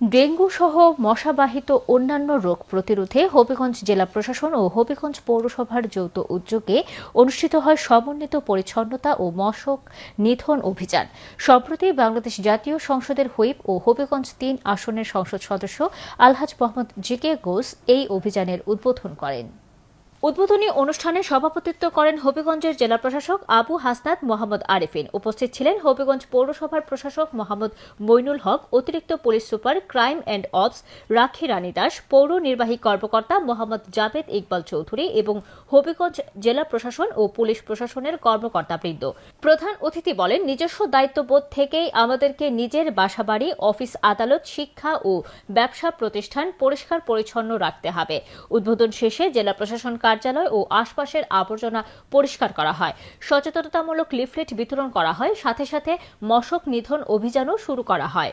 Dengue সহ মশাবাহিত অন্যান্য রোগ প্রতিরোধে হবিগঞ্জ জেলা প্রশাসন ও হবিগঞ্জ পৌরসভার যৌথ উদ্যোগে অনুষ্ঠিত হয় সমন্বিত পরিচ্ছন্নতা ও মশক নিধন অভিযান। সম্প্রতি বাংলাদেশ জাতীয় সংসদের হুইপ ও হবিগঞ্জ ৩ আসনের সংসদ সদস্য আলহাজ মোহাম্মদ জিকে গোস এই অভিযানের উদ্বোধন করেন। উদ্বোধনী অনুষ্ঠানে সভাপতিত্ব করেন হবিগঞ্জের জেলা প্রশাসক আবু হাসনাত মোহাম্মদ আরিফিন। উপস্থিত ছিলেন হবিগঞ্জ পৌরসভার প্রশাসক মোহাম্মদ মইনুল হক, অতিরিক্ত police super crime and ops Rakhi Rani Das, পৌর নির্বাহী কর্মকর্তা মোহাম্মদ জাবেদ ইকবাল চৌধুরী এবং হবিগঞ্জ জেলা প্রশাসন ও পুলিশ প্রশাসনের কর্মকর্তাবৃন্দ। প্রধান অতিথি বলেন, নিজস্ব দায়িত্ববোধ থেকেই আমাদেরকে নিজের বাসাবাড়ি, অফিস, আদালত, শিক্ষা ও ব্যবসা প্রতিষ্ঠান পরিষ্কার পরিচ্ছন্ন রাখতে হবে। উদ্বোধন শেষে জেলা প্রশাসন কার্যালয় ও আশপাশের আবর্জনা পরিষ্কার করা হয়, সচেতনতামূলক লিফলেট বিতরণ করা হয়, সাথে সাথে মশক নিধন অভিযানও শুরু করা হয়।